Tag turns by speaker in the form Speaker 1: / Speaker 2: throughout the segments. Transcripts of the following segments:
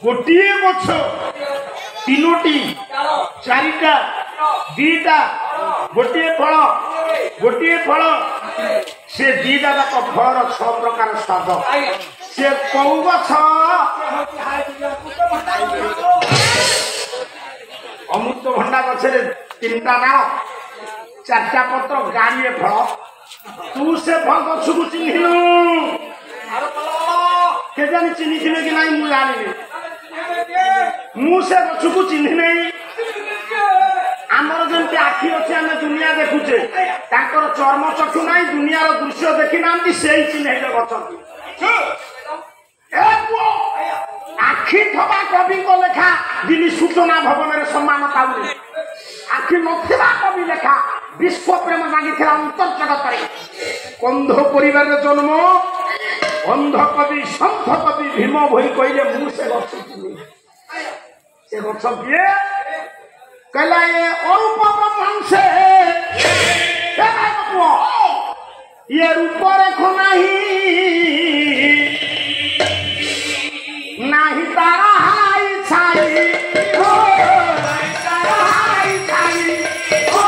Speaker 1: गोटे गछ तीनोटी चारिटा दीटा गोटे फल से दीटा जाक फलर 6 प्रकार स्वाद से कौ गछ अमृतभंडा गछरे 3टा डाल 4टा पत्र गाड़िए फल तू से फल गछ को चिन्हिनु के जानी चिन्हि कि नहीं मु जानी मु से गछ को चिन्हि नहीं आमर जमती आखि अच्छे आम दुनिया देखुचे ताकर चर्म चक्षु ना दुनियार दृश्य देखी ना से चिन्ह गछ आखि थबा कवि को लेखा दिल्ली सूचना भवन में सम्मान पाऊे आखि नथिबा कवि लेखा विश्व प्रेम मागी अंतर्जगत कंध परिवार जन्म अंध कवि सन्थ कवि भीम भई कहले मु से गछ किए कहला ये अरूप ब्रह्मांड से ये रूप रेखो नहीं तारा हाई छाई हो तारा हाई छाई हो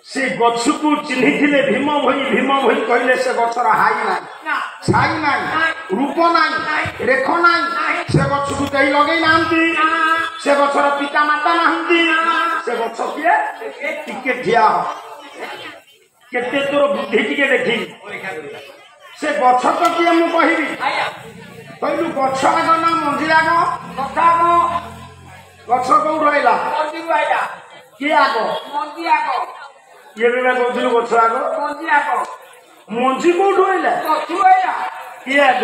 Speaker 1: से गछ को चिन्हि भीम भई कहले से गछर हाई ना छाई ना रूप ना रेख ना से गछ को कई लगे ना से गछर पिता माता ना से गछ किए टिके ठिया केते तोर बुद्धि टिके देखी से गछ तो किए मु कहबी कहलु गछ आग ना मंजी आग कथा आग गछ कौ रहिला किए आग मंजी आग ये भी मैं कहूँ गछ आग मंजी कौट है किए आग